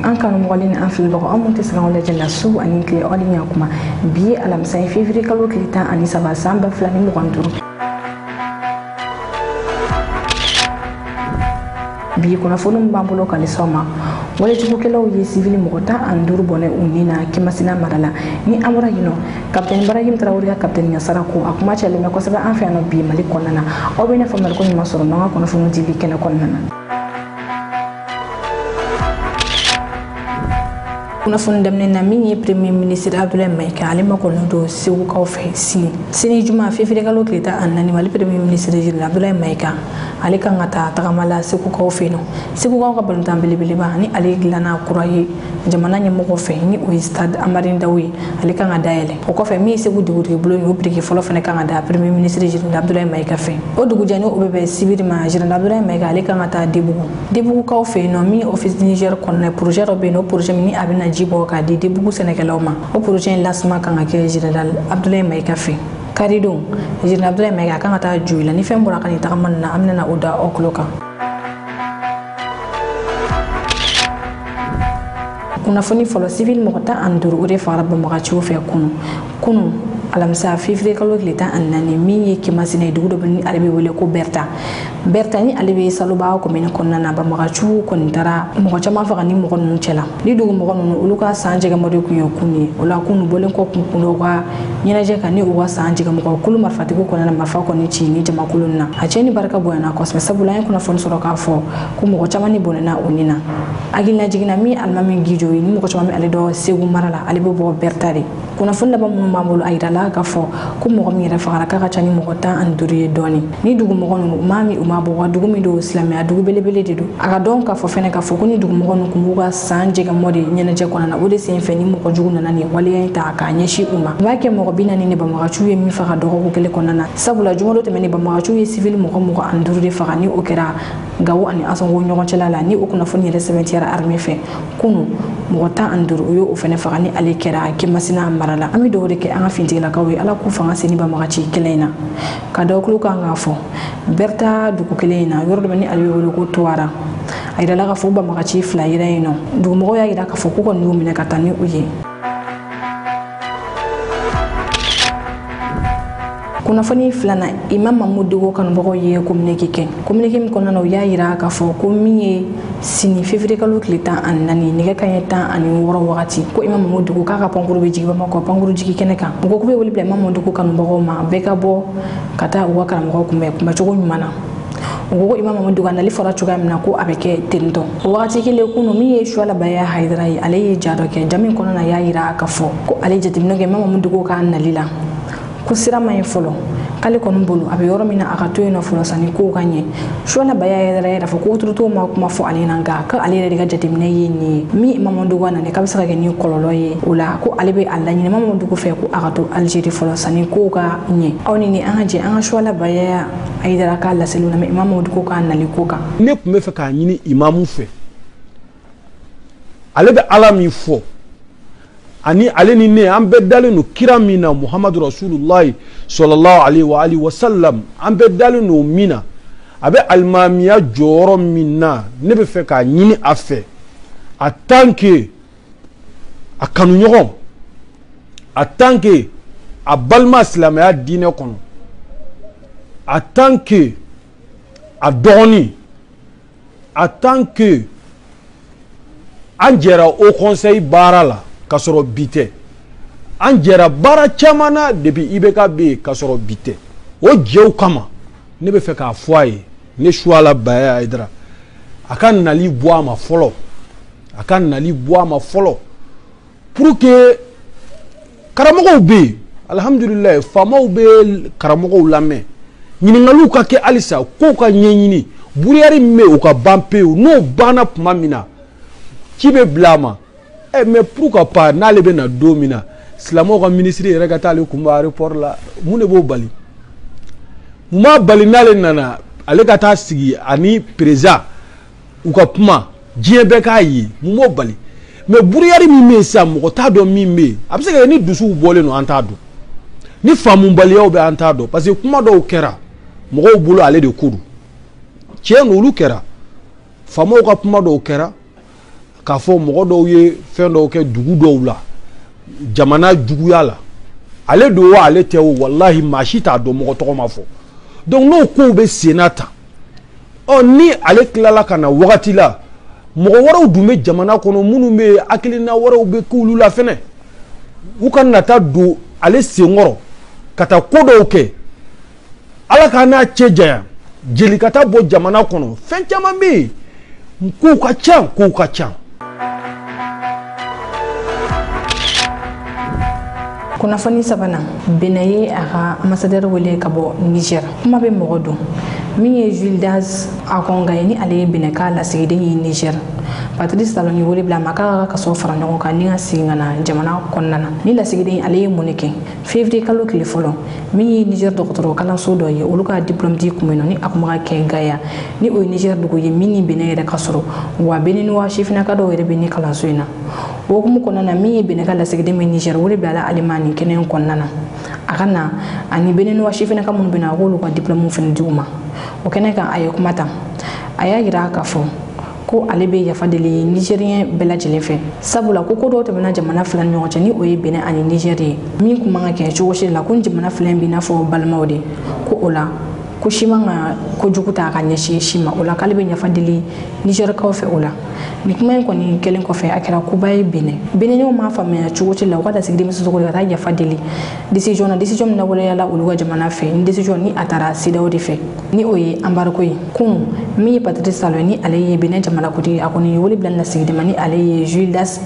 an kanu mɔgɔlen an filibagaw an mun tɛ se k'anw lajɛ la su ani tile aw ni ɲakuma bi alamisa ye février kalo tile 13 san 2025 bi kunnafoni min b'an bolo ka ɲɛsin aw ma walejugukɛlaw ye civil mɔgɔ 15 bɔnɛ u ni na Kimasina mara la ni an bɔra yen nɔ kapitɛni Ibrahim Traoré ka kapitɛni Yasara ko a kuma cɛlen bɛ kosɛbɛ an fɛ yan nɔ bi Mali kɔnɔna na aw bɛ ne faamuyali ko ɲuman sɔrɔ n'an ka kunnafoni dili kɛnɛ kɔnɔna na. kunnafoni daminɛ na min ye premier ministre Abdoulaye Maïga ale makɔnɔ don segukaw fɛ sini juma février kalo tile 14 Mali premier ministre Abdoulaye Maïga ale kan ka taa tagamala segukaw fɛ yen segukaw ka balontan belebeleba ni ale dilanna kura ye jamana ɲɛmɔgɔ fɛ ni o ye stade Amari Ndaw ye ale kan ka dayɛlɛ o kɔfɛ min ye segu dugutigi bolo o biriki fɔlɔ fana kan ka da premier ministre Abdoulaye Maïga fɛ o dugujɛ ni o bɛ bɛn sibiri ma Abdoulaye Maïga ale kan ka taa Debugukaw fɛ yen min office du Niger kɔnɔna projet dɔ bɛ yen o projet min a bɛna ji bɔ ka di Debugu sɛnɛkɛlaw ma o projet in lancement kan ka kɛ général Abdoulaye Maïga fɛ karidon Abdoulaye Maïga kan ka taa joyi la ni fɛn bɔra ka nin tagama na an bɛna o da aw tulo kan. kunnafoni fɔlɔ civil mɔgɔ 15 o de fagara Banbagaciw fɛ kunu alamisa février kalo tile 14 min ye Kimasina ye dugu dɔ bɛ ni ale bɛ wele ko Berta ni ale bɛ Saloba commune kɔnɔna na Banbagaciw kɔni taara mɔgɔ caman faga ni mɔgɔ ninnu cɛla ni dugu mɔgɔ ninnu olu ka san jɛgɛmɔdi kun ye kun ye o la kunu bɔlen kɔ kun ka ɲɛnajɛ kan ni u ka san jɛgɛmɔgɔ kulu marifatigiw kɔnɔna marifa kɔni ci ni jamakulu na a cɛ ni barika bonyana kosɛbɛ sabula an ye kunnafoni sɔrɔ k'a fɔ ko mɔgɔ caman ni bɔnɛna o ni na hakilina jiginna min alimami Gijo ye ni mɔgɔ caman bɛ ale dɔ Segu mara la ale bɛ bɔ Berta de kunnafoni laban minnu b'an bolo a yira la k'a fɔ ko mɔgɔ min yɛrɛ fagara k'a ka ca ni mɔgɔ 15 ye dɔɔni ni dugu mɔgɔ ninnu maa min u ma bɔ wa dugu min don silamɛya dugu belebele de don a ka dɔn k'a fɔ fɛnɛ k'a fɔ ko ni dugu mɔgɔ ninnu kun b'u ka san jɛgɛmɔdi ɲɛnajɛ kɔnɔna na o de sen fɛ ni mɔgɔ jugu nana nin waleya in ta k'a ɲɛsin u ma u b'a kɛ mɔgɔ 40 ni Banbagaciw ye min faga dɔgɔkun kelen kɔnɔna na sabula jumadɔ tɛmɛnen Banbagaciw ye civil mɔgɔ 25 de faga ni o kɛra Gawo ani Asongo ɲɔgɔn cɛla la ni o kunnafoni yɛrɛ sɛbɛntiyara armée fɛ kunu mɔgɔ 15 o ye o fɛnɛ faga ni ale kɛra Kimasina mara la an bɛ dugawu de kɛ an ka fintigilakaw ye ala k'u fanga se ni Banbagaci kɛlɛ in na ka da kulo kan k'a fɔ Berta dugu kelen in na yɔrɔ dɔ bɛ ni ale bɛ wele ko Tuara a yirala k'a fɔ Banbagaci 2 yira yen nɔ dugumɔgɔw y'a yira k'a fɔ k'u kɔni y'u minɛ ka taa ni u ye. kunnafoni filanan Imam Mamudu Dogo kanubagaw ye communiqué min kɔnɔna na u y'a yira k'a fɔ ko min ye sini février kalo tile 14 nɛgɛ kanɲɛ 16 wagati ko Imam Mamudu Dogo k'a ka pankuru bɛ jigi Bamakɔ pankuru jigi kɛnɛ kan mɔgɔ k'u bɛ wele bila Imam Mamudu Dogo kanubagaw ma bɛɛ ka bɔ ka taa u ka karamɔgɔ kunbɛcogo ɲuman na u ko Imam Mamudu Dogo nali fɔra cogoya min na ko a bɛ kɛ tentɔ o wagati kelen kunu min ye Suala Baya Haidara ye ale ye ja dɔ kɛ ja min kɔnɔna y'a yira k'a fɔ ko ale jateminɛ kɛ Imam Mamudu Dogo ka nali la ko sira ma ɲi fɔlɔ k'ale kɔni bolo a bɛ yɔrɔ min na a ka to yen nɔ fɔlɔ sani kow ka ɲɛ Suala Baya yɛrɛ fɔ ko wotorotigiw ma kuma fɔ ale ɲɛna nka ko ale yɛrɛ de ka jateminɛ ye nin ye min Imam Mamudu Dogo nana k'a bɛ se ka kɛ ni kɔlɔlɔ ye o la ko ale bɛ a laɲini Imam Mamudu Dogo fɛ ko a ka to Algérie fɔlɔ sani kow ka ɲɛ aw ni an ka jɛ an ka Suala Baya Haidara k'a laseliw lamɛn Imam Mamudu Dogo k'a nali ko kan ne tun bɛ fɛ k'a ɲini imamu fɛ ale bɛ Ala min fɔ ani ale ni ne an bɛɛ dalen no kira min na Muhammadu Rasulullah sallallahu alaihi wa sallam an bɛɛ dalen no min na a bɛ alimamiya jɔyɔrɔ min na ne bɛ fɛ k'a ɲini a fɛ en tant que a kanuɲɔgɔn en tant que a balima silamɛya diinɛ kɔnɔ en tant que a dɔgɔnin en tant que an jɛra au conseil baara la ka sɔrɔ bi tɛ an jɛra baara caman na depuis IBK bɛ yen ka sɔrɔ bi tɛ o jɛw kama ne bɛ fɛ k'a fɔ a ye ne Suala Baya Haidara a ka nali bɔ a ma fɔlɔ a ka nali bɔ a ma fɔlɔ pour que karamɔgɔw bɛ yen alhamdulilayi faamaw bɛ karamɔgɔw lamɛn ɲininkaliw ka kɛ halisa kow ka ɲɛɲini buruyari min bɛ yen o ka ban pewu n'o banna tuma min na ci bɛ bila a ma mais pourquoi pas n'ale bɛ na don min na silamɛw ka ministre yɛrɛ ka taa ale kunbɛ aéroport la mun de b'o bali mun b'a bali n'ale nana ale ka taa sigi ani président u ka kuma diɲɛ bɛɛ k'a ye mun b'o bali mais buruyari min bɛ yen sisan mɔgɔ t'a dɔn min bɛ yen a bɛ se ka kɛ ni dusuw bɔlen don an t'a dɔn ni faamubaliyaw bɛ an t'a dɔn parce que kuma dɔw kɛra mɔgɔw bolo ale de ko don tiɲɛ don olu kɛra faamaw ka kuma dɔw kɛra k'a fɔ mɔgɔ dɔw ye fɛn dɔw kɛ dugu dɔw la jamana juguya la ale do wa ale tɛ o wallahi maa si t'a dɔn mɔgɔ tɔgɔ ma fɔ donc n'o kow bɛ senna ta ni ale tilala ka na wagati la mɔgɔ wɛrɛw dun bɛ jamana kɔnɔ minnu bɛ hakilina wɛrɛw bɛ k'olu la fɛnɛ u ka na taa don ale senkɔrɔ ka taa ko dɔw kɛ ala k'a n'a cɛ janya jeli ka taa bɔ jamana kɔnɔ fɛn caman bɛ yen kow ka ca kunnafoni sabanan Benin ye a ka ambassadeur wele ka bɔ Niger kuma bɛ mɔgɔ don min ye Jules Das Akonga ye ni ale ye Benin ka lasigiden ye Niger Patrice Talon ye wele bila ma k'a ka kaso fara ɲɔgɔn kan ni ka segin ka na jamana kɔnɔna na ni lasigiden ale ye mun de kɛ février kalo tile fɔlɔ min ye Niger dɔgɔtɔrɔ kalanso dɔ ye olu ka diplôme di kun bɛ ni a kun bɛ ka kɛ Gaya ni o ye Niger dugu ye min ni Benin yɛrɛ ka sɔrɔ wa Benin wa sifinaka dɔw yɛrɛ bɛ ni kalanso in na o hukumu kɔnɔna na min ye Benin ka lasigiden bɛ Niger wele bila Alimani kɛnɛ kɔnɔna na a ka na ani Benin wa sifinaka minnu bɛ na a k'olu ka diplôme fana di u ma o kɛnɛ kan a ye kuma ta a y'a yira k'a fɔ ko ale bɛ yafa deli Nigérien bɛɛ lajɛlen fɛ sabula ko dɔw tɛmɛna jamana fila ni ɲɔgɔn cɛ ni o ye Benin ani Niger ye min kun man ka kɛ cogo si la ko jamana fila in bɛ n'a fɔ balimaw de ko o la ko si man ka kojugu ta ka ɲɛsin si ma o la k'ale bɛ yafa deli Nigerikaw fɛ o la ni kuma in kɔni kɛlen kɔfɛ a kɛra koba ye Beninɲɛw m'a faamuya cogo si la u ka lasigiden musow ka taa yafa deli décision min lawaleyala olu ka jamana fɛ ni décision ni a taara CEDEAO de fɛ ni o ye embargo ye kun min ye Patrice Talon ni ale ye Benin jamanakuntigi a kɔni ye wele bila lasigiden ma ni ale ye Jules Das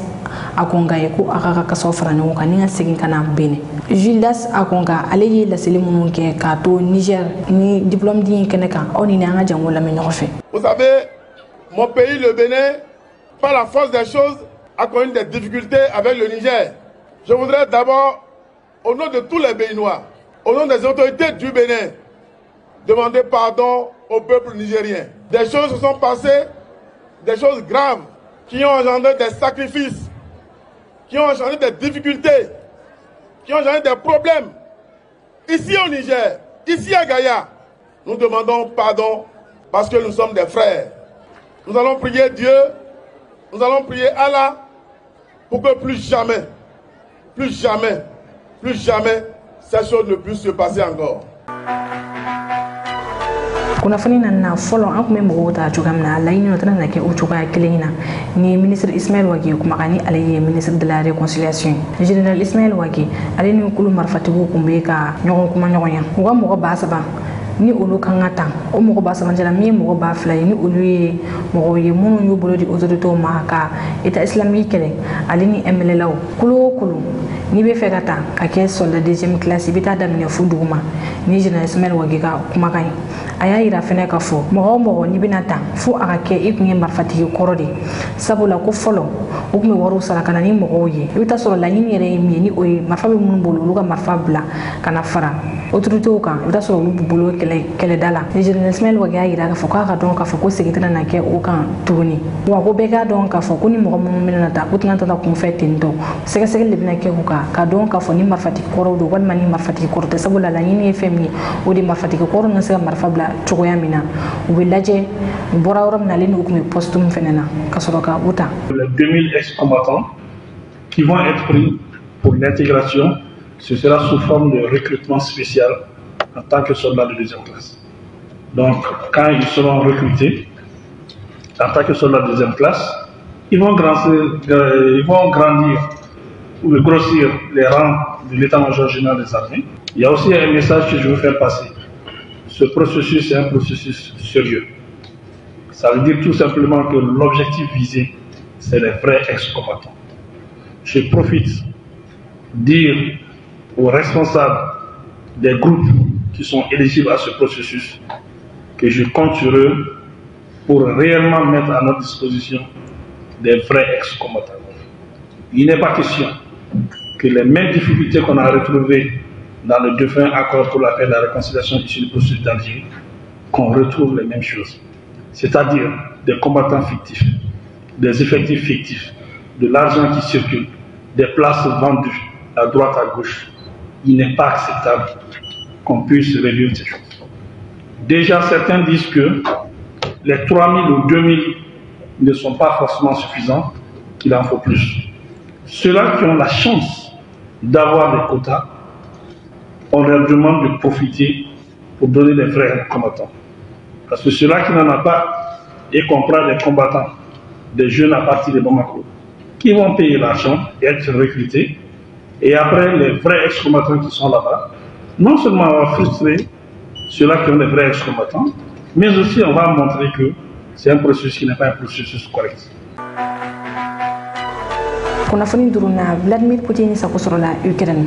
Akonga ye ko a ka kasaw fara ɲɔgɔn kan ni ka segin ka na Benin Jules Das Akonga ale ye laseli minnu kɛ k'a to Niger ni diplôme di kɛnɛ kan aw ni an ka jango lamɛn ɲɔgɔn fɛ. Vous savez, mon pays, le Bénin, par la force des choses, a connu des difficultés avec le Niger. Je voudrais d'abord, au nom de tous les Béninois, au nom des autorités du Bénin, demander pardon au peuple nigérien. Des choses se sont passées, des choses graves, qui ont engendré des sacrifices, qui ont engendré des difficultés, qui ont engendré des problèmes. Ici au Niger, ici à Gaya, nous demandons pardon parce que nous sommes des frères. Nous allons prier Dieu, nous allons prier Allah pour que plus jamais, ces choses ne puissent se passer encore. Kunnafoni na fɔlɔ an kun bɛ mɔgɔw ta cogoya min na laɲini o tɛna na kɛ o cogoya kelen na ni ministre Ismaël Wage kumakan ni ale ye ministre de la réconciliation général Ismaël Wage ale ni kulu marifatigiw kun bɛ ka ɲɔgɔn kuma ɲɔgɔn ya u ka mɔgɔ 3000 ni olu kan ka tan o mɔgɔ 3000 jɛla min ye mɔgɔ 2000 ye ni olu ye mɔgɔw ye minnu y'u bolo di autorités ma ka état islamique kɛlɛ ale ni MLLaw kulu o kulu n'i bɛ fɛ ka taa ka kɛ soldat deuxième classe i bɛ taa daminɛ fu duguma ni général Ismaël Wage ka kumakan ye a y'a yira fɛnɛ ka fɔ mɔgɔ o mɔgɔ n'i bɛna taa fo a ka kɛ i kun ye marifatigi kɔrɔ de sabula ko fɔlɔ u kun bɛ wariw sara ka na ni mɔgɔw ye i bɛ taa sɔrɔ laɲini yɛrɛ ye min ye ni o ye marifa bɛ minnu bolo olu ka marifa bila ka na fara autorités kan i bɛ taa sɔrɔ olu b'u bolo kɛlɛda la général Ismaël Wage y'a yira k'a fɔ k'a ka dɔn k'a fɔ ko segin tɛna na kɛ o kan tuguni wa ko bɛɛ k'a dɔn k'a fɔ ko ni mɔgɔ minnu bɛna taa u tɛna taa kunfɛ ten tɔ sɛgɛsɛgɛli de bɛna kɛ u kan ka dɔn k'a fɔ ni marifatigi kɔrɔw don walima ni marifatigi kɔrɔ tɛ sabula laɲini ye fɛn min ye o de marifatigi kɔrɔ na se ka marifa bila cogoya min na u bɛ lajɛ u bɔra yɔrɔ min na ale n'u kun bɛ poste min fɛnɛ na ka sɔrɔ ka u ta. Les 2000 ex-combattants qui vont être pris pour l'intégration, ce sera sous forme de recrutement spécial en tant que soldats de deuxième classe. Donc, quand ils seront recrutés en tant que soldats de deuxième classe, ils vont grandir ou grossir les rangs de l'état-major général des armées. Il y a aussi un message que je veux faire passer. Ce processus est un processus sérieux. Ça veut dire tout simplement que l'objectif visé, c'est les vrais ex-combattants. Je profite dire aux responsables des groupes qui sont éligibles à ce processus que je compte sur eux pour réellement mettre à notre disposition des vrais ex-combattants. Il n'est pas question que les mêmes difficultés qu'on a retrouvées dans le défunt accord pour la paix et la réconciliation issu du processus d'Alger, qu'on retrouve les mêmes choses. C'est-à-dire des combattants fictifs, des effectifs fictifs, de l'argent qui circule, des places vendues à droite, à gauche. Il n'est pas acceptable qu'on puisse réduire ces choses. Déjà, certains disent que les 3000 ou 2000 ne sont pas forcément suffisants qu'il en faut plus. Ceux-là qui ont la chance d'avoir des quotas, on leur demande de profiter pour donner des vrais combattants. Parce que ceux-là qui n'en ont pas, et qu'on prend des combattants, des jeunes à partir de Bamako, qui vont payer l'argent et être recrutés, et après les vrais ex-combattants qui sont là-bas, non seulement on va frustrer ceux-là qui ont des vrais ex-combattants, mais aussi on va montrer que c'est un processus qui n'est pas un processus correct. Kunnafoni duruna Vladimir Putin sakosorola Ukraine.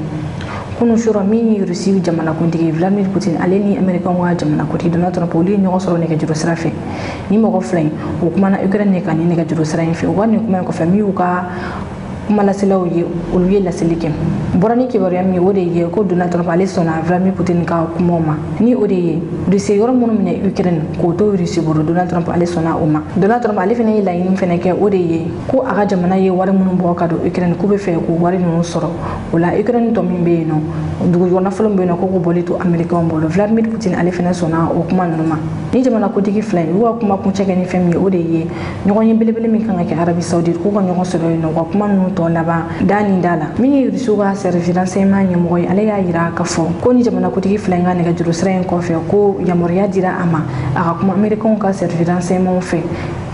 Kunu shura min Russie jamana kuntigi Vladimir Putin aleni American wa jamana kuti Donald Trump oli nyogo soro ne gajuru srafe. Ni mogo flain o kuma na Ukraine ne kan ne gajuru srafe o wani kuma ko fami uka kuma la selaw ye olu ye la selikem. Borani ki bari ami wode ye ko Donald Trump ale sona Vladimir Putin ka kuma ma. Ni ode ye Russie yoro monu ne Ukraine ko to Russie boro Donald Trump ale sona o ma. Donald Trump ale fene la yin fene ke ode ye ko aga jamana ye wari monu bo ka do Ukraine ko be fe ko wari no soro. Wala Ukraine to min be no dugu yona folo be no ko ko bolito America on bolo Vladimir Putin ale fene sona o kuma no ma. Ni jamana ko digi fly wa kuma kun cheke ni femi ode ye nyogon ye belebele min kan ke Arabie Saoudite ko ko nyogon soro no ko kuma no to laba dani dala mini risuga service manya moy ale ya yira ka fo ko ni jamana ko tigi flenga ne ga juru sren ko fe ko yamoria dira ama aka kuma american ka service mon fe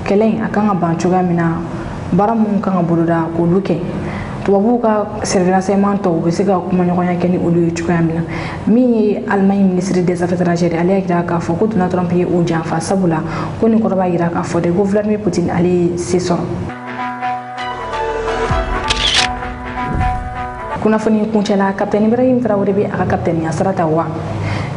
kelen akanga banchuga mina baramun kan buluda ko luke tubabu ka service man to be se ga kuma nyonya keni olu chuka mina mi Allemagne ministre des affaires étrangères ale ya yira ka fo ko tuna Trump ye o janfa sabula ko ni ko ba yira ka fo de Vladimir Putin ale sesor kuna foni kunchela captain Ibrahim Traoré be aka captain ya sarata wa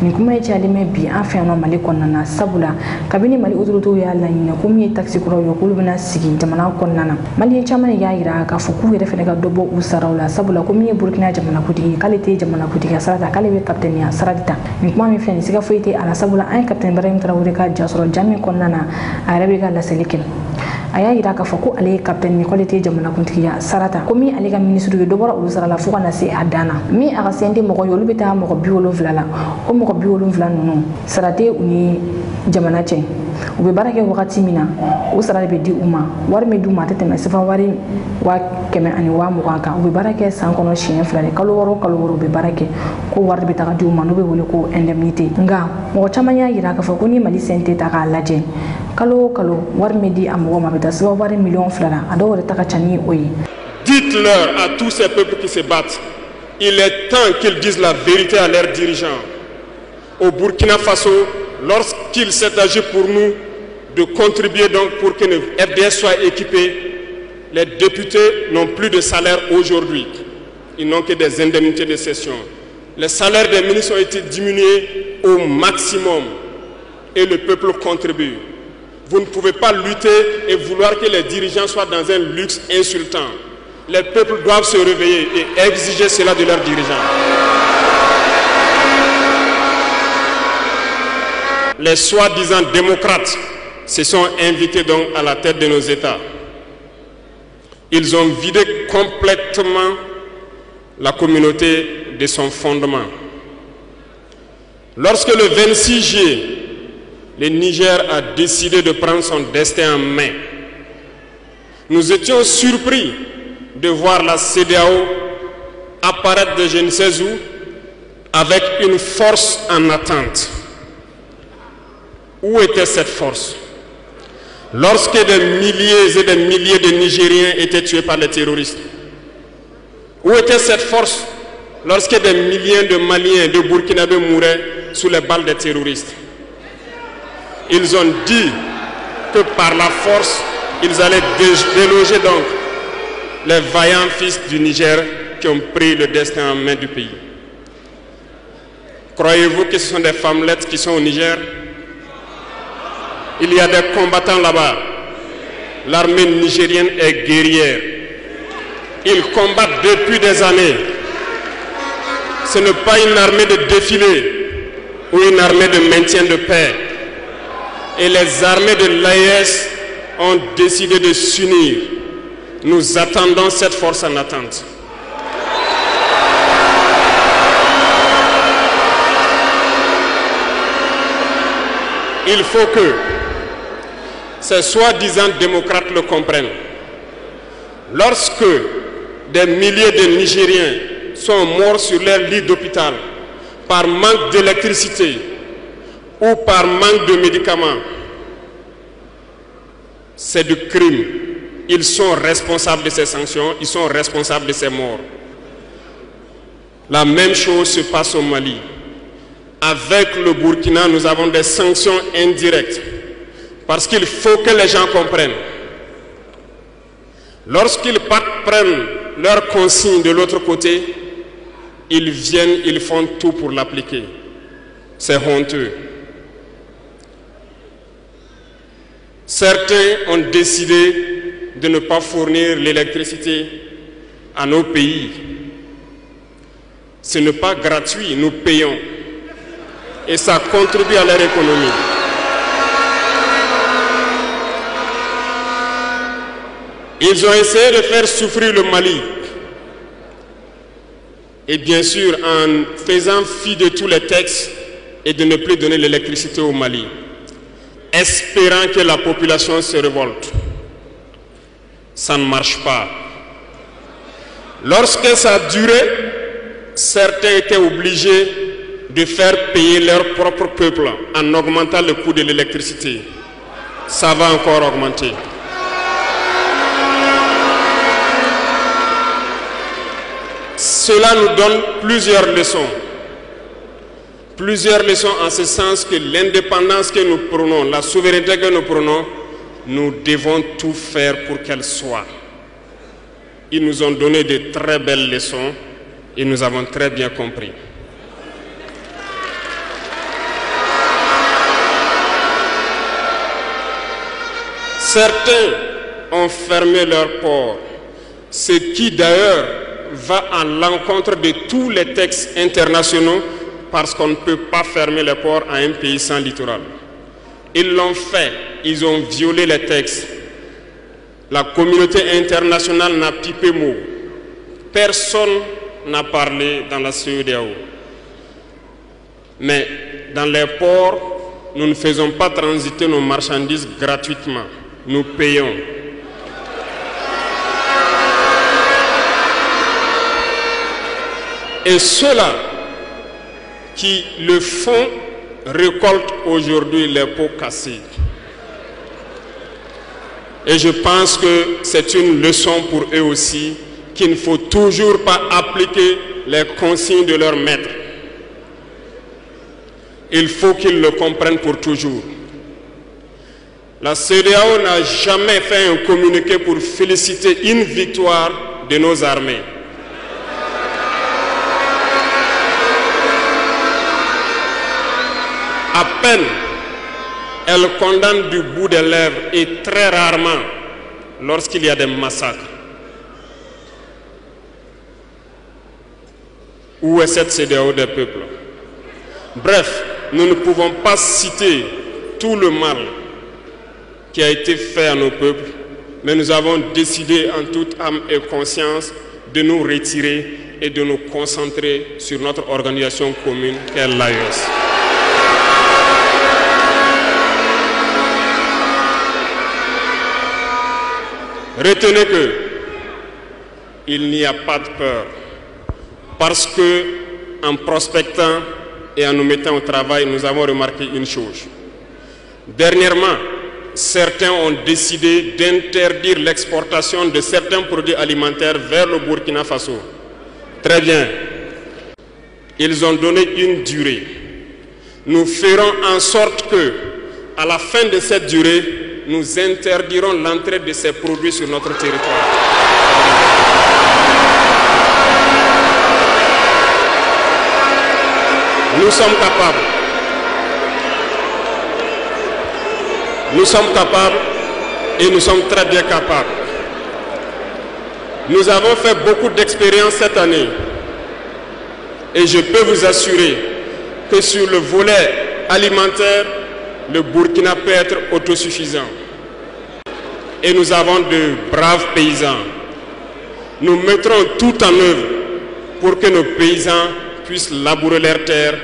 ni kuma yace alime bi an fa no mali konnana sabula kabini mali uduruto ya la ni ko mi taxi ko yo ko bina sigi jamana konnana mali chaman ya yira ka fuku yere fene ga dobo usarawla sabula ko mi Burkina jamana kudi kalite jamana kudi ya sarata kale be captain ya sarata ni kuma mi fene siga foite ala sabula an captain Ibrahim Traoré ka jasoro jami konnana arabe ga la selikin aya yira ka foko ale captain ni quality jamana kuntiya sarata komi ale ga ministre de dobora ulu sarala fuka na se adana mi aga sende mogo yolu beta mogo biolo vlala o mogo biolo vlala no sarate uni jamana chen ube barake wakati mina o sarale be di uma war me duma tete me sefa wari wa keme ani wa mugaka ube barake san kono chien flale kalo woro be barake ko war be ta di uma no be wole ko indemnité nga mo chamanya yira ka foko ni mali sente ta ka laje kalo war medi amogo mabeta so war million flara ado re taka chani oyi. Dites-leur à tous ces peuples qui se battent, il est temps qu'ils disent la vérité à leurs dirigeants. Au Burkina Faso, lorsqu'il s'est agi pour nous de contribuer donc pour que le RDS soit équipé, les députés n'ont plus de salaire aujourd'hui. Ils n'ont que des indemnités de session. Les salaires des ministres ont été diminués au maximum et le peuple contribue. Vous ne pouvez pas lutter et vouloir que les dirigeants soient dans un luxe insultant. Les peuples doivent se réveiller et exiger cela de leurs dirigeants. Les soi-disant démocrates se sont invités donc à la tête de nos États. Ils ont vidé complètement la communauté de son fondement. Lorsque le 26 juillet, le Niger a décidé de prendre son destin en main, nous étions surpris de voir la CEDEAO apparaître de je ne sais où avec une force en attente. Où était cette force? Lorsque des milliers et des milliers de Nigériens étaient tués par les terroristes, où était cette force lorsque des milliers de Maliens, de Burkinabés mouraient sous les balles des terroristes? Ils ont dit que par la force, ils allaient déloger donc les vaillants fils du Niger qui ont pris le destin en main du pays. Croyez-vous que ce sont des femmelettes qui sont au Niger? Il y a des combattants là-bas. L'armée nigérienne est guerrière. Ils combattent depuis des années. Ce n'est pas une armée de défilé ou une armée de maintien de paix. Et les armées de l'AES ont décidé de s'unir. Nous attendons cette force en attente. Il faut que ces soi-disant démocrates le comprennent. Lorsque des milliers de Nigériens sont morts sur leur lit d'hôpital par manque d'électricité ou par manque de médicaments, c'est du crime. Ils sont responsables de ces sanctions, ils sont responsables de ces morts. La même chose se passe au Mali. Avec le Burkina, nous avons des sanctions indirectes parce qu'il faut que les gens comprennent. Lorsqu'ils prennent leurs consignes de l'autre côté, ils viennent, ils font tout pour l'appliquer. C'est honteux. Certains ont décidé de ne pas fournir l'électricité à nos pays. Ce n'est pas gratuit, nous payons. Et ça contribue à leur économie. Ils ont essayé de faire souffrir le Mali. Et bien sûr, en faisant fi de tous les textes et de ne plus donner l'électricité au Mali, espérant que la population se révolte. Ça ne marche pas. Lorsque ça a duré, certains étaient obligés de faire payer leur propre peuple en augmentant le coût de l'électricité. Ça va encore augmenter. Cela nous donne plusieurs leçons. Plusieurs leçons en ce sens que l'indépendance que nous prenons, la souveraineté que nous prenons, nous devons tout faire pour qu'elle soit. Ils nous ont donné de très belles leçons et nous avons très bien compris. Certains ont fermé leurs ports, ce qui d'ailleurs va à l'encontre de tous les textes internationaux parce qu'on ne peut pas fermer les ports à un pays sans littoral. Ils l'ont fait, ils ont violé les textes. La communauté internationale n'a pipé mot. Personne n'a parlé dans la CEDEAO. Mais dans les ports, nous ne faisons pas transiter nos marchandises gratuitement. Nous payons. Et ceux-là qui le font récoltent aujourd'hui les pots cassés. Et je pense que c'est une leçon pour eux aussi, qu'il ne faut toujours pas appliquer les consignes de leur maître. Il faut qu'ils le comprennent pour toujours. La CEDEAO n'a jamais fait un communiqué pour féliciter une victoire de nos armées. À peine, elle condamne du bout des lèvres et très rarement lorsqu'il y a des massacres. Où est cette CEDEAO des peuples? Bref, nous ne pouvons pas citer tout le mal qui a été fait à nos peuples, mais nous avons décidé en toute âme et conscience de nous retirer et de nous concentrer sur notre organisation commune qu'est l'AES. Retenez que il n'y a pas de peur, parce que en prospectant et en nous mettant au travail, nous avons remarqué une chose. Dernièrement, certains ont décidé d'interdire l'exportation de certains produits alimentaires vers le Burkina Faso. Très bien. Ils ont donné une durée. Nous ferons en sorte que, à la fin de cette durée, nous interdirons l'entrée de ces produits sur notre territoire. Nous sommes capables. Nous sommes capables et nous sommes très bien capables. Nous avons fait beaucoup d'expériences cette année et je peux vous assurer que sur le volet alimentaire, le Burkina peut être autosuffisant. Et nous avons de braves paysans. Nous mettrons tout en œuvre pour que nos paysans puissent labourer leurs terres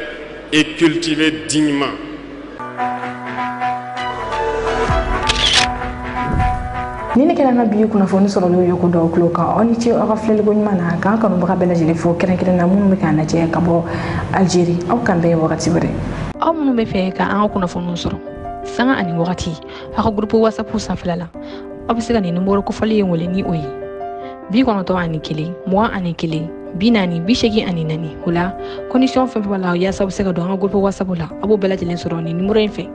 et cultiver dignement. ni ne kɛra na bi kunnafoni sɔrɔli ye ko dɔw tulo kan aw ni ce aw ka filɛliko ɲuman na k'an kanubaga bɛɛ lajɛlen fo kɛrɛnkɛrɛnna minnu bɛ k'an lajɛ ka bɔ Algérie aw kan bɛn wagati wɛrɛ aw minnu bɛ fɛ ka an ka kunnafoniw sɔrɔ sanga ani wagati aw ka groupe WhatsApp sanfɛla la aw bɛ se ka nin numéro kofɔli ye wele ni o ye 91 21 40 84 o la condition fɛn fɛn b'a la yaasa aw bɛ se ka don an ka groupe WhatsApp la aw b'o bɛɛ lajɛlen sɔrɔ nin numéro in fɛ